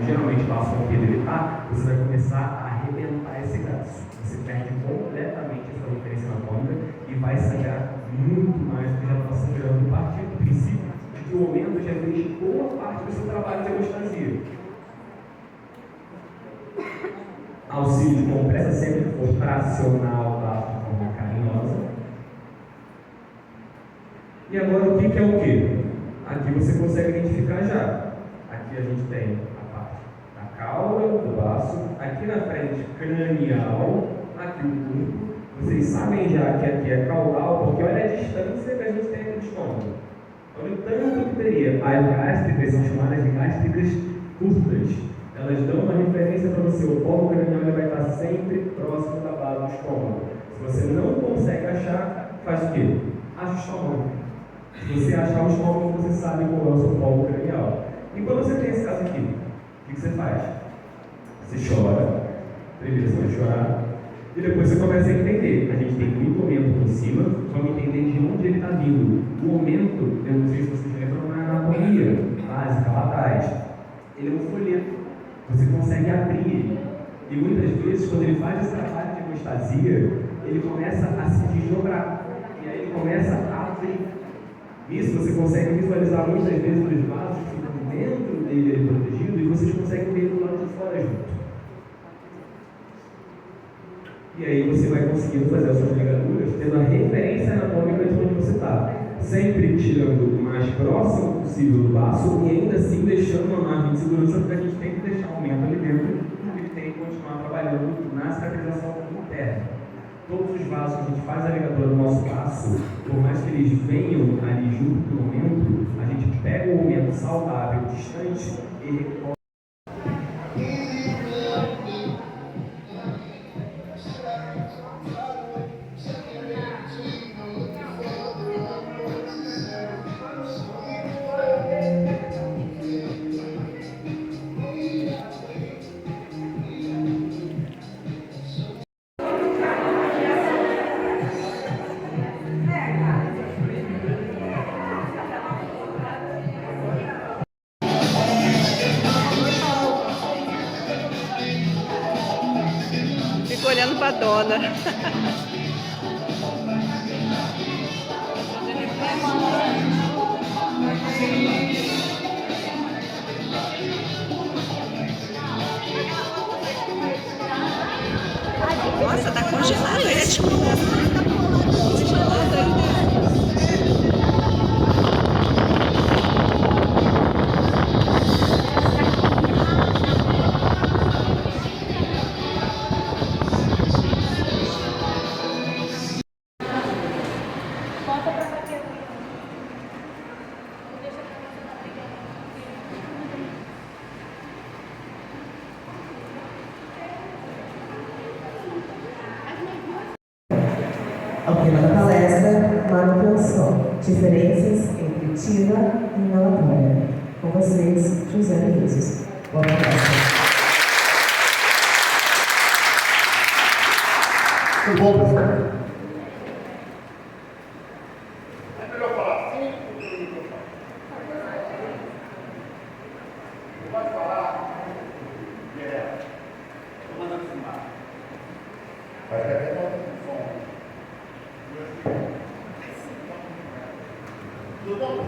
geralmente o baço com que ele está, você vai começar a arrebentar esse braço. Você perde completamente a sua referência anatômica e vai sangrar muito mais do que já está sangrando, a partir do princípio de que o aumento já fez boa parte do seu trabalho de hemostasia. Auxílio de compressa sempre que for tracional, tá? De forma carinhosa. E agora o que é o que? Aqui você consegue identificar já. Aqui a gente tem a parte da cauda do baço, aqui na frente cranial, aqui o corpo. Vocês sabem já que aqui é caudal, porque olha a distância que a gente tem do estômago. Olha o tanto que teria. As gástricas são chamadas de gástricas curtas. Elas dão uma referência para você. O polo cranial vai estar sempre próximo da base do estômago. Se você não consegue achar, faz o quê? Acha o estômago. Se você achar o estômago, você sabe qual é o seu polo cranial. E quando você tem esse caso aqui, o que você faz? Você chora. Primeiro você vai chorar. E depois você começa a entender. A gente tem muito aumento aqui em cima, vamos entender de onde ele está vindo. O aumento, eu não sei se vocês lembram, na anatomia básica lá atrás. Ele é um folheto. Você consegue abrir ele. E muitas vezes, quando ele faz esse trabalho de hemostasia, ele começa a se desdobrar. E aí ele começa a abrir. Isso você consegue visualizar muitas vezes nos vasos que ficam dentro dele protegido e vocês conseguem ver do lado de fora junto. E aí você vai conseguindo fazer as suas ligaduras tendo a referência anatômica de onde você está. Sempre tirando o mais próximo possível do baço e ainda assim deixando uma margem de segurança, porque a gente tem que deixar o aumento ali dentro e tem que continuar trabalhando na cicatrização interna. Todos os vasos que a gente faz a ligadura do nosso baço, por mais que eles venham ali junto com o aumento, a gente pega o aumento saudável, distante e recorre. Fico olhando pra dona. Nossa, tá congelado, eu ia te Ao tema da palestra, manutenção, diferenças entre tira e inalatória. Com vocês, José Vinícius. Boa palestra. Tudo bom, pessoal? É melhor falar assim ou pelo microfone? Você pode falar direto. Estou mandando filmar. Vai ficar até no som. Tudo bom?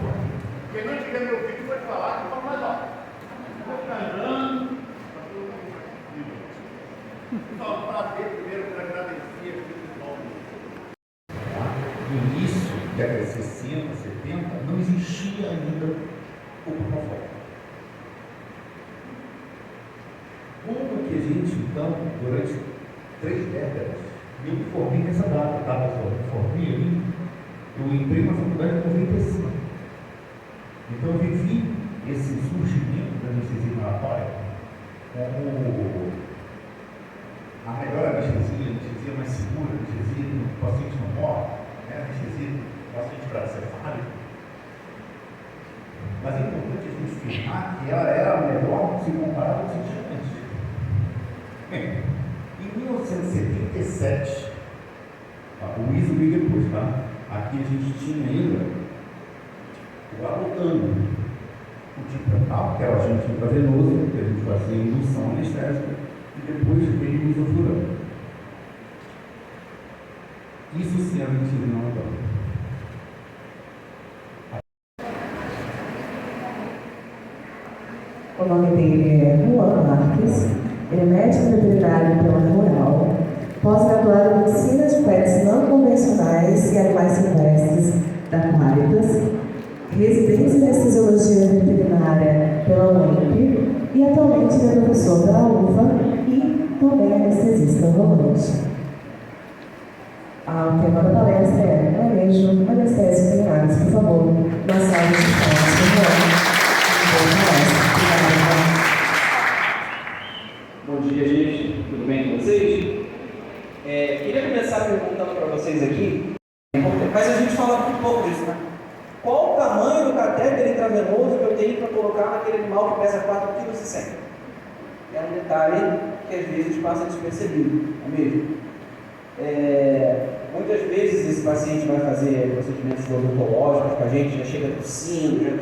Quem não tiver meu vídeo pode falar, que eu falo mais alto. Vou ficar andando. Pessoal, prazer primeiro para agradecer aqui o pessoal. No início da década de 60, 70, não existia ainda o Propofol. Como que a gente, então, durante 3 décadas, eu me formei nessa data, tá, pessoal? Me formei ali, eu entrei na faculdade em 95. Então eu vivi esse surgimento da anestesia inalatória como a melhor anestesia, a anestesia mais segura, a anestesia que o paciente não morre, né? A anestesia do paciente bracefálico. Mas é importante a gente afirmar que ela era a melhor se comparada ao que existia antes. Bem, em 1977, o ISO veio depois, tá? Aqui a gente tinha ainda o alotano, o dipratal, que era o agente intravenoso, que a gente fazer indução anestésica e depois vem isoflurano. Isso sim é mentira e não é dor. O nome dele é Juan Marques, ele é médico veterinário pela Rural, pós-graduado em medicina de pets não convencionais e animais silvestres da Caritas, residente em anestesiologia veterinária pela UEMP e atualmente é professor da UFA e também anestesista volante. O tema da palestra é manejo anestésico em aves, por favor. Uma salva de palmas, por favor. Bom dia, gente. Tudo bem com vocês? Queria começar perguntando para vocês aqui, mas a gente fala muito pouco disso, né? Qual o tamanho do catéter intravenoso que eu tenho para colocar naquele animal que pesa 4,1 kg? É um detalhe que às vezes passa despercebido, não é mesmo? Muitas vezes esse paciente vai fazer procedimentos odontológicos com a gente, já chega tossindo,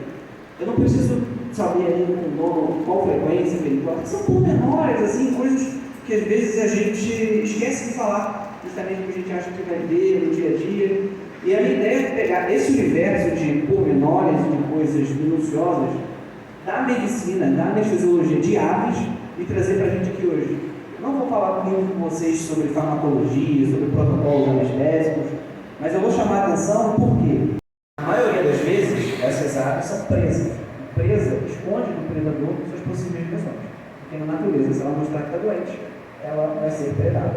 eu não preciso saber ainda com qual frequência que ele corta, são pormenores, assim, coisas que às vezes a gente esquece de falar, justamente porque a gente acha que vai ver no dia a dia. E a minha ideia é pegar esse universo de pormenores e de coisas minuciosas da medicina, da anestesiologia de aves e trazer para a gente aqui hoje. Não vou falar muito com vocês sobre farmacologia, sobre protocolos anestésicos, mas eu vou chamar a atenção porque a maioria das vezes essas aves são presas. A presa esconde do predador suas possíveis lesões. Porque na natureza, se ela mostrar que está doente, ela vai ser predada.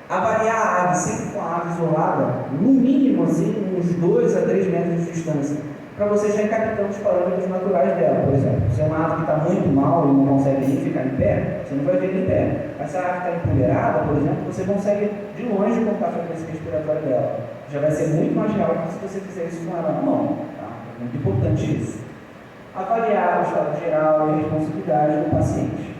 Avaliar a ave sempre com a ave isolada, no mínimo assim, uns 2 a 3 metros de distância, para você já ir captando os parâmetros naturais dela. Por exemplo, se é uma ave que está muito mal e não consegue nem ficar em pé, você não vai ver ele em pé. Mas se a ave está empoleirada, por exemplo, você consegue de longe contar a frequência respiratória dela. Já vai ser muito mais real do que se você fizer isso com ela na mão. Tá? É muito importante isso. Avaliar o estado geral e a responsabilidade do paciente.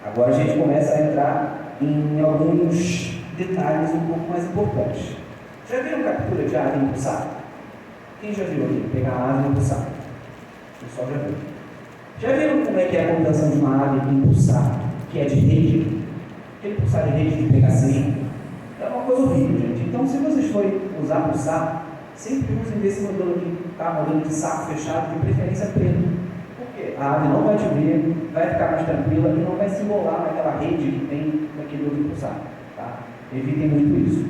Agora a gente começa a entrar em alguns detalhes um pouco mais importantes. Já viram captura de ave impulsada? Quem já viu aqui? Pegar a ave e impulsar? O pessoal já viu. Já viram como é que é a condução de uma ave impulsar, que é de rede? Aquele pulsar de rede de pegar sem? É uma coisa horrível, gente. Então, se vocês forem usar pulsar, sempre usem desse modelo aqui, tá? Modelo de saco fechado, de preferência preto. Por quê? A ave não vai te ver, vai ficar mais tranquila e não vai se enrolar naquela rede que tem naquele outro pulsar, tá? Evitem muito isso.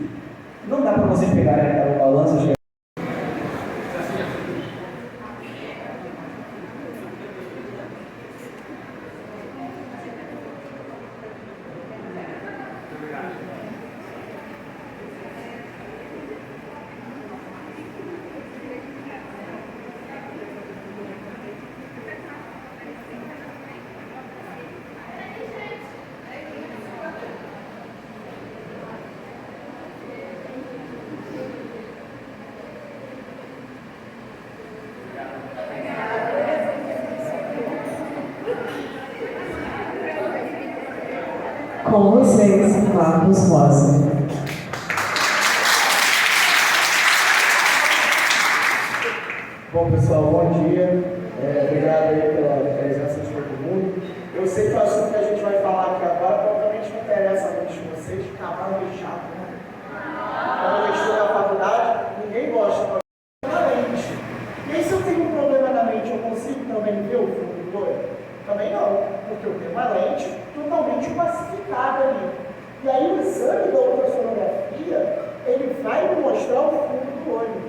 Não dá para vocês pegarem aquela balança. Com vocês, Marcos Rosa. Bom, pessoal, bom dia. Obrigado aí pela presença de todo mundo. Eu sei que o assunto que a gente vai falar aqui agora provavelmente não interessa a muitos de vocês, que cavalo é chato, né? Quando eu estou na faculdade, ninguém gosta na lente. E aí, se eu tenho um problema na mente, eu consigo também ver o fundo do olho? Também não, porque eu tenho uma lente totalmente pacificada ali. E aí o exame da ultrassonografia, ele vai me mostrar o fundo do olho.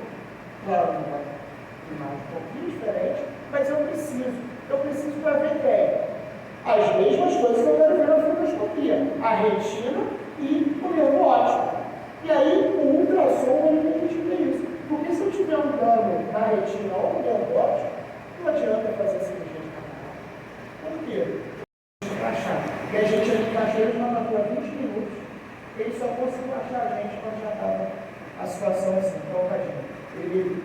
Claro, uma imagem um pouquinho diferente, mas eu preciso para ver quem? As mesmas coisas que eu quero ver na fundoscopia, a retina e o nervo óptico. E aí o ultrassom ele me permite ver isso. Porque se eu tiver um dano na retina ou no nervo óptico, não adianta fazer a cirurgia de catarata. Por quê? E a gente aqui na Cachoeira já matou há 20 minutos. Ele só conseguiu achar a gente quando já estava a situação assim, trocadinha. Ele,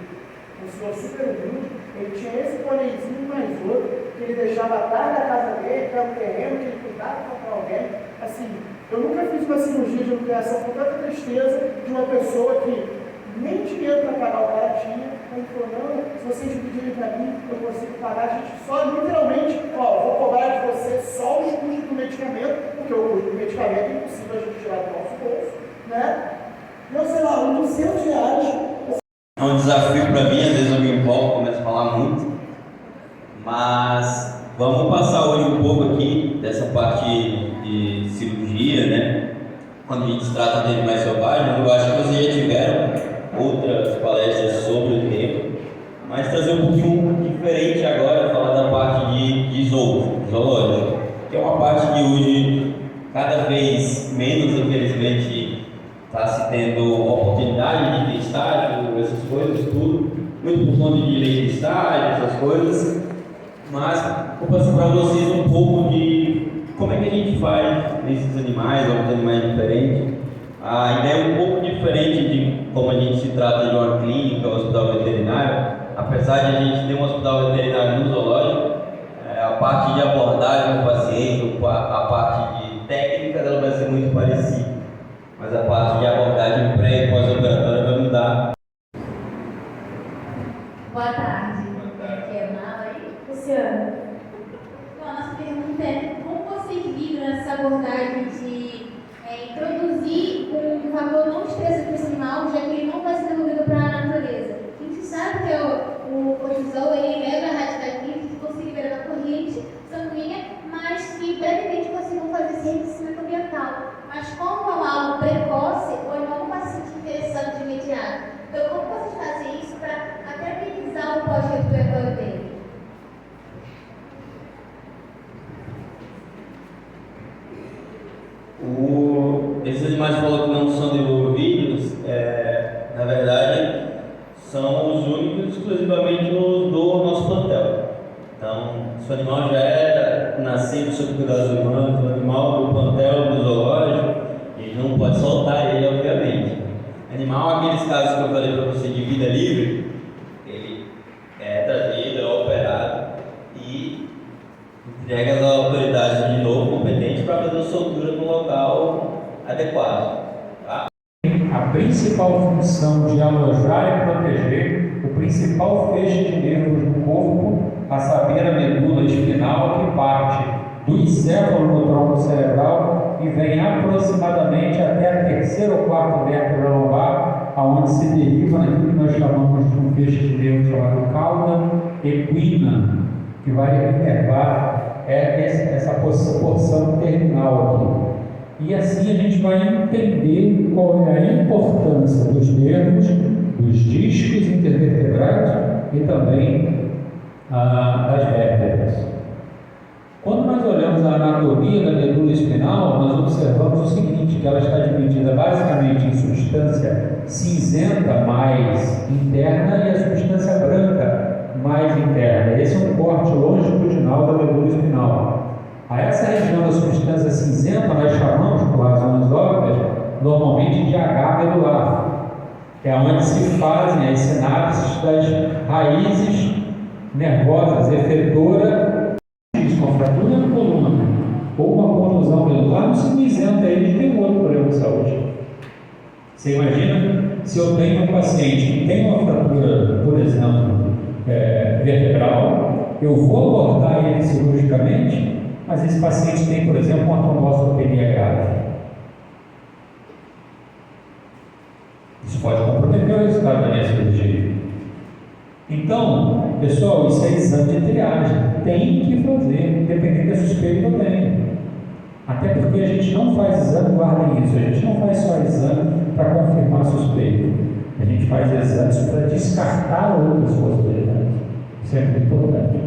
o senhor super humilde, ele tinha esse bonezinho mais outro, que ele deixava atrás da casa dele, para o terreno, que ele cuidava para alguém. Assim, eu nunca fiz uma cirurgia de ampliação com tanta tristeza de uma pessoa que nem dinheiro para pagar o cara tinha, Ele falou, não, se vocês pedirem para mim, eu consigo pagar, a gente só literalmente, vou cobrar de você só os custos do medicamento, porque o custo do medicamento é impossível a gente tirar do nosso bolso, né? Deu, sei lá, uns R$200. É um desafio para mim, às vezes eu me empolgo, começo a falar muito, mas vamos passar hoje um pouco aqui dessa parte de cirurgia, né? Quando a gente trata de animais selvagens, eu acho que vocês já tiveram outras palestras sobre o tema, mas trazer um pouquinho diferente agora, falar da parte de zoológico, que é uma parte que hoje, cada vez menos, infelizmente, está se tendo oportunidade de ter estágio, essas coisas, tudo, muito por conta de lei de estágio, essas coisas, mas vou passar para vocês um pouco de como é que a gente faz nesses animais, alguns animais diferentes. A ideia é um pouco diferente de como a gente se trata de uma clínica, um hospital veterinário, apesar de a gente ter um hospital veterinário no zoológico, a parte de abordagem do paciente, a parte de técnica dela vai ser muito parecida, mas a parte de abordagem pré e pós-operatória vai mudar. Boa tarde. Aqui é Mala aí. Luciana. Então, a nossa pergunta é: como vocês viram essa abordagem de introduzir um fator não estressante para esse animal, já que ele não vai ser devolvido para a natureza? A gente sabe que o cortisol ele leva a radicalidade, que consegue liberar a corrente sanguínea, mas que brevemente consigam fazer esse enriquecimento ambiental. Mas como é algo precoce, ou não um paciente interessante de imediato? Então, como vocês fazem isso para até minimizar o pós-respiratório dele? Esses animais falou que não são devolvidos, na verdade, são os únicos exclusivamente do nosso plantel. Então, se o animal já era nascido sob cuidados humanos, o animal do plantel, do zoológico, ele não pode soltar ele, obviamente. Animal, aqueles casos que eu falei para você de vida livre, ele é trazido, é operado e entregue às autoridades de novo competentes para fazer a soltura no local adequado. Tá? A principal função de alojar e proteger o principal feixe de nervos do corpo, a saber, a medula espinal, que parte do encéfalo no tronco cerebral e vem aproximadamente até a terceira ou quarta vértebra lombar, aonde se deriva naquilo que nós chamamos de um feixe de nervo chamado cauda equina, que vai inervar essa porção terminal aqui. E assim a gente vai entender qual é a importância dos nervos, dos discos intervertebrais e também das vértebras. Quando nós olhamos a anatomia da medula espinal, nós observamos o seguinte, que ela está dividida basicamente em substância cinzenta mais interna e a substância branca mais interna. Esse é um corte longitudinal da medula espinal. A essa região da substância cinzenta nós chamamos, por razões óbvias, normalmente de H medular, que é onde se fazem as sinapses das raízes nervosas efetoras, com fratura na coluna ou uma contusão medular, não se me isenta aí de ter outro problema de saúde. Você imagina se eu tenho um paciente que tem uma fratura, por exemplo, vertebral, eu vou abordar ele cirurgicamente, mas esse paciente tem, por exemplo, uma trombocitopenia grave. Isso pode comprometer o resultado da minha cirurgia. Então, pessoal, isso é exame de triagem. Tem que fazer, dependendo da suspeita que eu tenho. Até porque a gente não faz exame, guardem isso, a gente não faz só exame para confirmar a suspeita. A gente faz exames para descartar outras possibilidades. Isso é muito importante.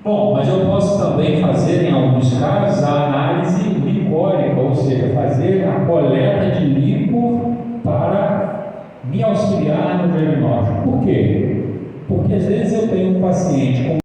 Bom, mas eu posso também fazer, em alguns casos, a análise licórica, ou seja, fazer a coleta de líquor para me auxiliar no diagnóstico. Por quê? Porque às vezes eu tenho um paciente com